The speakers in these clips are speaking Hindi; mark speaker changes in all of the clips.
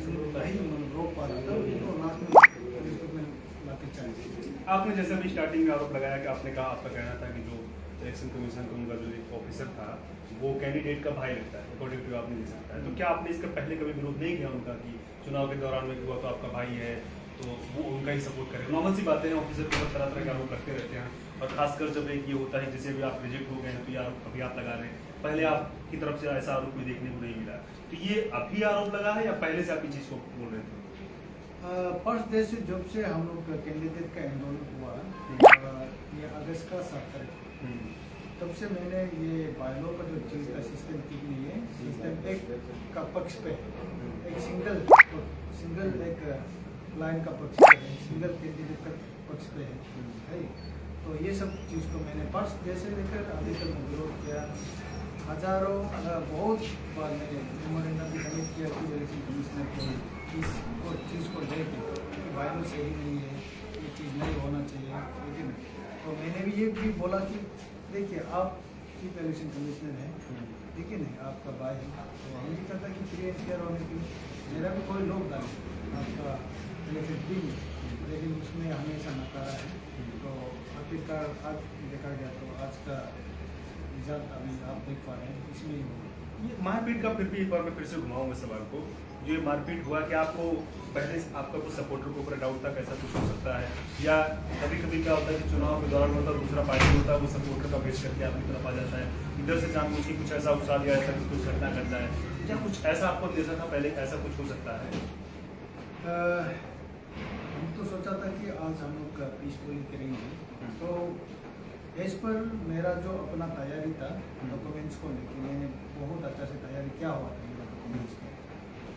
Speaker 1: रीजन नहीं रोक पा रहा था, तो लास्ट में लाके चाहिए।
Speaker 2: आपने जैसे अभी स्टार्टिंग में आरोप लगाया कि आपने कहा, आपका कहना था कि जो इलेक्शन कमीशन का उनका जो एक ऑफिसर था वो कैंडिडेट का भाई लगता है, अकॉर्डिंग टू आपने जैसा बताया, तो क्या आपने इसका पहले कभी विरोध नहीं किया उनका कि चुनाव के दौरान में हुआ तो आपका भाई है तो वो उनका ही सपोर्ट करे? नॉर्मल सी बातें हैं, ऑफिसर के ऊपर तरह तरह के आरोप लगते रहते हैं, और खासकर जब एक ये होता है जैसे अभी आप रिजेक्ट हो गए हैं तो ये आरोप अभी आप लगा रहे हैं, पहले आपकी तरफ से ऐसा आरोप में देखने को नहीं मिला, तो ये अभी आरोप लगा है या पहले से आप इस चीज़ को बोल रहे थे?
Speaker 1: फर्स्ट डे से जब से हम लोग कैंडिडेट का एनरोल हुआ ये अगस्त का 7 तारीख, तब से मैंने ये बायलो का जो चीज़ का सिस्टम ठीक नहीं है, सिस्टम एक का पक्ष पे एक सिंगल एक लाइन का पक्ष पे है, सिंगल कैंडिडेट का पक्ष पे है। तो ये सब चीज़ को मैंने फर्स्ट डे से लेकर अभी तक विरोध किया, हजारों बहुत बार मैंने मेमोरेंडम भी सबमिट किया कि इलेक्शन कमीशनर को इस चीज़ को लेकर कि बायलो सही नहीं है, ये चीज़ नहीं होना चाहिए, लेकिन तो मैंने भी ये भी बोला कि देखिए आप चीफ इलेक्शन कमिश्नर हैं, ठीक है नहीं, आपका भाई है, तो हम नहीं चाहता कि फ्री एंड फेयर होने की मेरा भी कोई योगदान है आपका इलेक्शन टीम में, लेकिन उसमें हमेशा नकारा है। तो आखिरकार आज देखा गया तो आज का रिजल्ट अभी आप देख पा रहे हैं, इसमें ही होगा।
Speaker 2: ये मारपीट का फिर भी एक बार मैं फिर से घुमाऊंगा सवाल को, जो ये मारपीट हुआ कि आपको पहले आपका कुछ सपोर्टर के ऊपर डाउट था कैसा कुछ हो सकता है, या कभी कभी क्या होता है कि चुनाव के दौरान होता है दूसरा पार्टी होता है वो सपोर्टर का भेज करके आपकी तरफ आ जाता है, इधर से जानबूझ के कुछ ऐसा उकसा दिया जाता है कि कुछ घटना घट जाए, क्या कुछ ऐसा आपको जैसा था पहले ऐसा कुछ हो सकता है?
Speaker 1: हम तो सोचा था कि आज हम लोग पीसफुली करेंगे, तो एज पर मेरा जो अपना तैयारी था डॉक्यूमेंट्स को लेकर मैंने बहुत अच्छा से तैयारी किया हुआ था मेरा डॉक्यूमेंट्स का,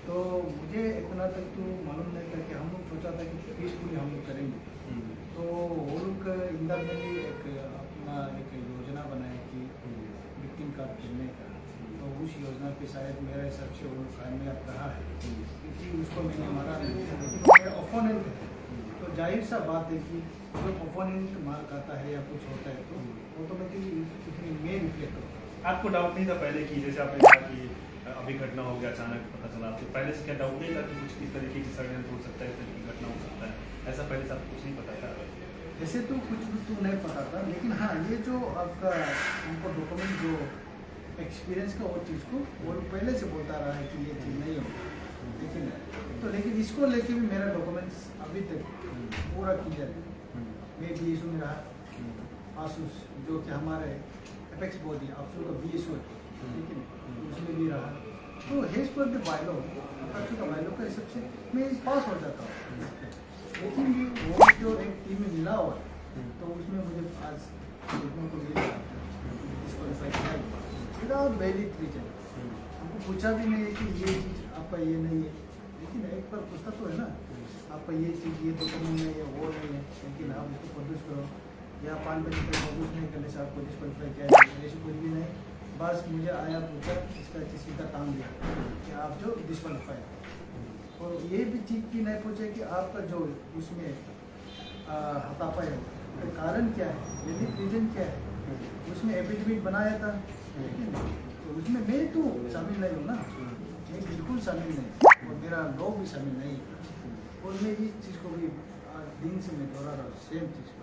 Speaker 1: तो मुझे इतना तक तो मालूम नहीं था कि हम लोग सोचा था कि पीसफुली हम लोग करेंगे। तो वो लोग इंटरनली एक अपना एक योजना बनाए कि विक्टिम कार्ड चलने का, तो उस योजना पे शायद मेरा हिसाब से वो कामयाब रहा है, क्योंकि उसको मैंने मारा नहीं, मेरे ओपोनेंट है, तो जाहिर सा बात है कि जब ओपोनेंट मार खाता है या कुछ होता है तो ऑटोमेटिकली उसमें मैं रिफ्लेक्ट होता है।
Speaker 2: आपको डाउट नहीं था पहले कि जैसे आपने कहा कि अभी घटना हो गया अचानक पता चला, तो पहले से क्या डाउट नहीं था कि कुछ इस तरीके की षड्यंत्र हो सकता है, इस तरीके की घटना हो सकता है, ऐसा पहले से आपको कुछ नहीं पता था?
Speaker 1: ऐसे तो कुछ भी तो नहीं पता था, लेकिन हाँ ये जो आपका हमको डॉक्यूमेंट जो एक्सपीरियंस का वो चीज़ को वो पहले से बोलता रहा है कि ये चीज़ नहीं होगी, लेकिन इसको लेके भी मेरा डॉक्यूमेंट्स अभी तक पूरा क्लियर है। मैं बी एस में रहा, आसूस जो कि हमारे एपेक्स बॉडी आसूस का बी एस है, ठीक है, उसमें भी रहा, तो हेज पर द बायलो का बायलो का हिसाब से मैं पास हो जाता हूँ, लेकिन भी वो जो एक टीम में मिला हुआ तो उसमें मुझे आज देखने को मिला डिस्क्वालीफाई किया विदाउट वैलिड रीजन। हमको पूछा भी नहीं है कि ये चीज़ आपका ये नहीं है, लेकिन एक बार पूछता तो है ना आपका ये चीज़ ये डॉक्यूमेंट नहीं है वो नहीं है, लेकिन आप उसको प्रोड्यूस करो, या 5 बजे तक प्रोड्यूस नहीं करने से आपको डिस्क्वालीफाई किया जाए, ऐसे कुछ भी नहीं। बस मुझे आया पूछा इसका सीधा काम दिया कि आप जो डिस्क्वालीफाई, और ये भी चीज़ की नहीं पूछे कि आपका जो उसमें हतापाई है तो कारण क्या है, वैलिड रीजन क्या है, उसमें एफिडेविट बनाया था, तो उसमें मैं तो शामिल नहीं हूँ ना, मैं बिल्कुल शामिल नहीं, और मेरा लोग भी शामिल नहीं, और मैं इस चीज़ को भी दिन से मैं दोहरा रहा हूँ सेम चीज़ को,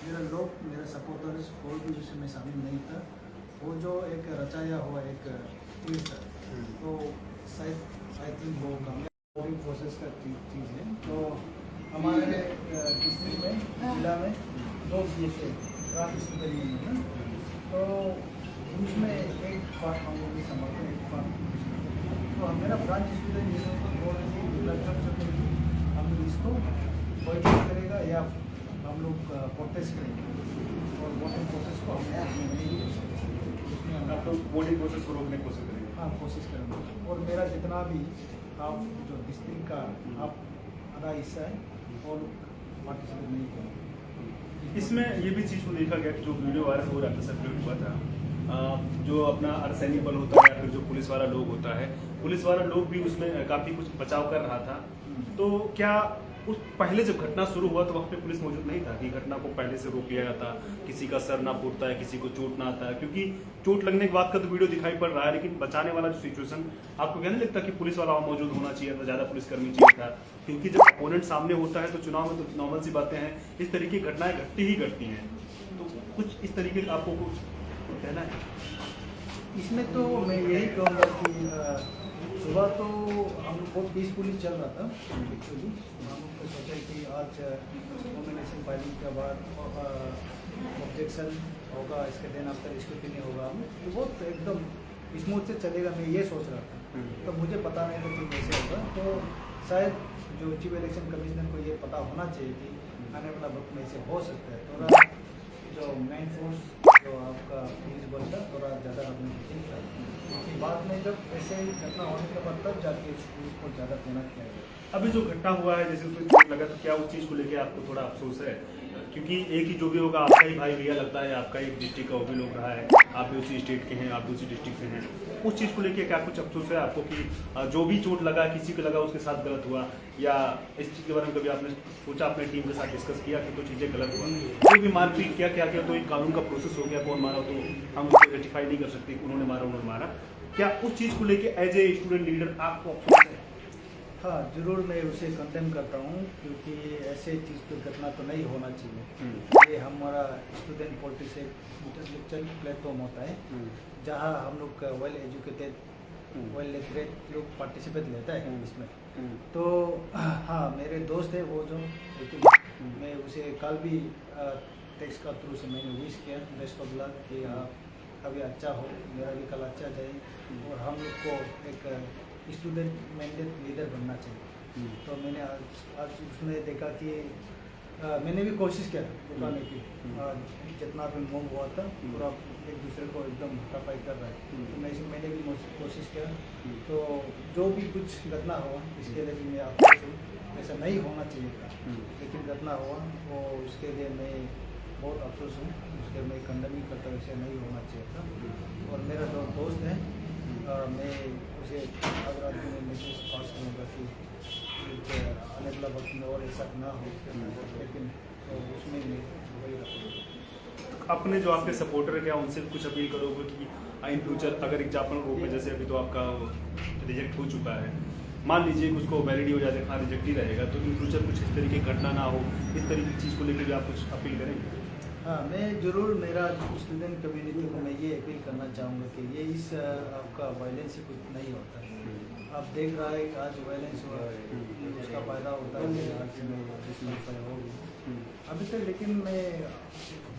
Speaker 1: मेरा लोग मेरा सपोर्टर्स कोई भी उसमें शामिल नहीं था, वो जो एक रचाया हुआ एक चीज़ था, तो शायद आई थिंक वो कामयाबी प्रोसेस का चीज़ है। तो हमारे डिस्ट्रिक्ट में जिला में 2 केस है ब्रांच स्टूडेंट में, तो उसमें एक पार्ट हम लोग भी समर्थन एक पार्ट, तो मेरा ब्रांच स्टूडेंट हम लोग इसको बॉयकॉट करेगा या हम लोग प्रोटेस्ट करेंगे, और वोटिंग प्रोसेस को
Speaker 2: आप लोग वोटिंग प्रोसेस को रोकने की कोशिश करेंगे?
Speaker 1: हाँ कोशिश करेंगे, और मेरा जितना भी आप जो डिस्ट्रिक्ट का आप आधा हिस्सा है और पार्टिसिपेट नहीं करेंगे।
Speaker 2: इसमें ये भी चीज़ को देखा गया कि जो वीडियो वायरल हो रहा था, सर्कुलेट हुआ था, जो अपना अर्धसैनिक बल होता है या फिर जो पुलिस वाला लोग होता है पुलिस वाला लोग भी उसमें काफ़ी कुछ बचाव कर रहा था। तो क्या उस पहले जब घटना शुरू हुआ तो वहाँ पे पुलिस मौजूद नहीं था कि घटना को पहले से रोक लिया जाता, किसी का सर ना फूटता है, किसी को चोट ना आता है? क्योंकि चोट लगने के बाद का तो वीडियो दिखाई पड़ रहा है, लेकिन बचाने वाला जो सिचुएशन आपको क्या नहीं लगता कि पुलिस वाला वहाँ मौजूद होना चाहिए था, ज़्यादा पुलिसकर्मी चाहिए था? क्योंकि जब अपोनेंट सामने होता है तो चुनाव में तो नॉर्मल सी बातें हैं, इस तरीके की घटनाएं घटती ही घटती हैं। तो कुछ इस तरीके का आपको कुछ कहना है?
Speaker 1: इसमें तो मैं यही कहूँगा कि सुबह तो हम लोग बहुत पीसफुली चल रहा था एक्चुअली। हम लोग को सोचा कि आज नॉमिनेशन फाइलिंग के बाद ऑब्जेक्शन होगा, इसके दिन आफ्टर स्क्रूटिनी होगा, तो बहुत एकदम स्मूथ से चलेगा, मैं ये सोच रहा था। तो मुझे पता नहीं था कि कैसे होगा, तो शायद जो चीफ इलेक्शन कमिश्नर को ये पता होना चाहिए कि आने वाला वक्त में ऐसे हो सकता है। थोड़ा जो मेन फोर्स जो आपका पुलिस बल था थोड़ा ज़्यादा अपने था, लेकिन बाद में जब ऐसे ही घटना होने के बाद तब जाके पुलिस को ज़्यादा तैनात किया गया।
Speaker 2: अभी जो घटना हुआ है, जैसे उसमें चोट लगा, तो क्या उस चीज़ को लेके आपको थोड़ा अफसोस है? क्योंकि एक ही जो भी होगा आपका ही भाई भैया लगता है, आपका ही डिस्ट्रिक्ट का वो भी लोग रहा है, आप भी उसी स्टेट के हैं, आप भी उसी डिस्ट्रिक्ट से हैं। उस चीज़ को लेके क्या कुछ अफसोस है आपको कि जो भी चोट लगा, किसी को लगा उसके साथ गलत हुआ, या इस चीज़ के बारे में कभी आपने सोचा, अपने टीम के साथ डिस्कस किया कि तो चीज़ें गलत हुआ? कोई भी मारपीट क्या क्या किया तो एक कानून का प्रोसेस हो गया, कौन मारा तो हम उसको रेटिफाई नहीं कर सकते, उन्होंने मारा उन्होंने मारा। क्या उस चीज़ को लेके एज ए स्टूडेंट लीडर आपको अफसोस है?
Speaker 1: हाँ, ज़रूर मैं उसे कंडेम करता हूँ, क्योंकि ऐसे चीज़ पर घटना तो नहीं होना चाहिए। ये हमारा स्टूडेंट पॉलिटिक्स एक इंटेलेक्चुअल प्लेटफॉर्म होता है जहाँ हम लोग वेल एजुकेटेड, वेल लिटरेट लोग पार्टिसिपेट लेता है इसमें। तो हाँ, मेरे दोस्त है वो जो, लेकिन मैं उसे कल भी टेक्स्ट का थ्रू से मैंने विश किया, बेस्ट ऑफ लक कि आप अभी अच्छा हो, मेरा भी कल अच्छा जाए, और हम लोग को एक स्टूडेंट मैंडेट लीडर बनना चाहिए। तो मैंने आज उसमें देखा कि मैंने भी कोशिश किया बताने की, जितना भी मूव हुआ था पूरा एक दूसरे को एकदम हटापाई कर रहा है, तो मैंने भी कोशिश किया। तो जो भी कुछ घटना हुआ इसके लिए भी मैं आपको ऐसा नहीं होना चाहिए था, लेकिन घटना हुआ वो उसके लिए मैं बहुत अफसोस हूँ, उसके मैं कंडेम नहीं करता, ऐसे नहीं होना चाहिए था। और मेरा जो दोस्त है, मैं उसे अगर आज मैं मैसेज पास करूँगा कि आने वाला वक्त में और ऐसा ना हो, लेकिन तो उसमें मैं वही रखूँगा।
Speaker 2: अपने जो आपके सपोर्टर है, क्या उनसे कुछ अपील करोगे कि इन फ्यूचर अगर एग्जाम्पल रूप में, जैसे अभी तो आपका रिजेक्ट हो चुका है, मान लीजिए कि उसको वैलिडी हो जाए, हाँ रिजेक्ट ही रहेगा, तो इन फ्यूचर कुछ इस तरीके की घटना ना हो, इस तरीके की चीज़ को लेकर भी आप कुछ अपील करेंगे?
Speaker 1: हाँ, मैं ज़रूर मेरा स्टूडेंट कम्युनिटी को मैं ये अपील करना चाहूँगा कि ये इस आपका वायलेंस से कुछ नहीं होता। आप देख रहा है कि आज वायलेंस हुआ है, उसका फायदा होता है कि आज से मैं डिस्क्वालीफाई हो गई अभी तक, लेकिन मैं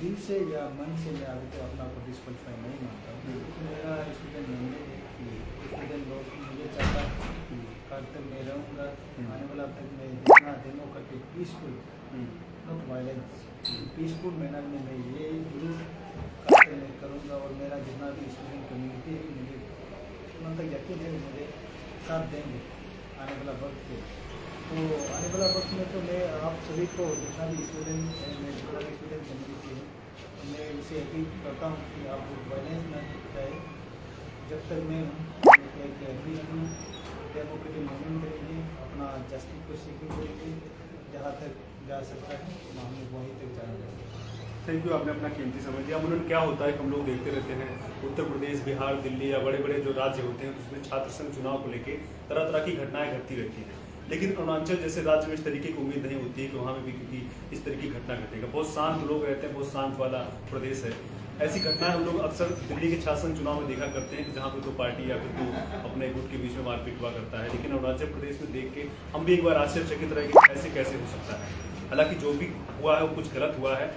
Speaker 1: दिल से या मन से मैं अभी तक अपना को डिस्क्वालीफाई नहीं मानता हूँ। मेरा स्टूडेंट मैंने स्टूडेंट लोग मुझे चाहता कल तक मैं रहूँगा, आने वाला तक मैं जितना democratic peaceful, not violence, peaceful manner में मैं ये जरूर करूँगा। और मेरा जितना भी स्टूडेंट कम्युनिटी है, मुझे उतना तक यकीन है मुझे साथ देंगे आने वाला वक्त पे। तो आने वाला वक्त में तो मैं आप सभी को, जितना भी स्टूडेंट है, मैं जितना भी स्टूडेंट कम्युनिटी है, तो मैं इसे अपील करता हूँ कि आप वायलेंस ना जाए। जब तक मैं एक पीसफुल डेमोक्रेटिक मूवमेंट करेंगे, अपना जस्टिस को सीखिंग करेंगे, जहाँ तक जा सकता है हम लोग वहीं तक जाना चाहिए।
Speaker 2: थैंक यू, आपने अपना कीमती समय दिया। अमूमन क्या होता है, हम लोग देखते रहते हैं उत्तर प्रदेश, बिहार, दिल्ली या बड़े बड़े जो राज्य होते हैं उसमें छात्र संघ चुनाव को लेके तरह तरह की घटनाएं घटती रहती हैं, लेकिन अरुणाचल जैसे राज्य में इस तरीके की उम्मीद नहीं होती है कि वहाँ में भी क्योंकि इस तरह की घटना घटेगा। बहुत शांत लोग रहते हैं, बहुत शांत वाला प्रदेश है। ऐसी घटनाएं हम लोग अक्सर दिल्ली के छात्र संघ चुनाव में देखा करते हैं कि जहाँ पे तो पार्टी या फिर तो अपने गुट के बीच में मारपीट हुआ करता है, लेकिन अरुणाचल प्रदेश में देख के हम भी एक बार आश्चर्यचकित रहे कि ऐसे कैसे हो सकता है। हालांकि जो भी हुआ है वो कुछ गलत हुआ है।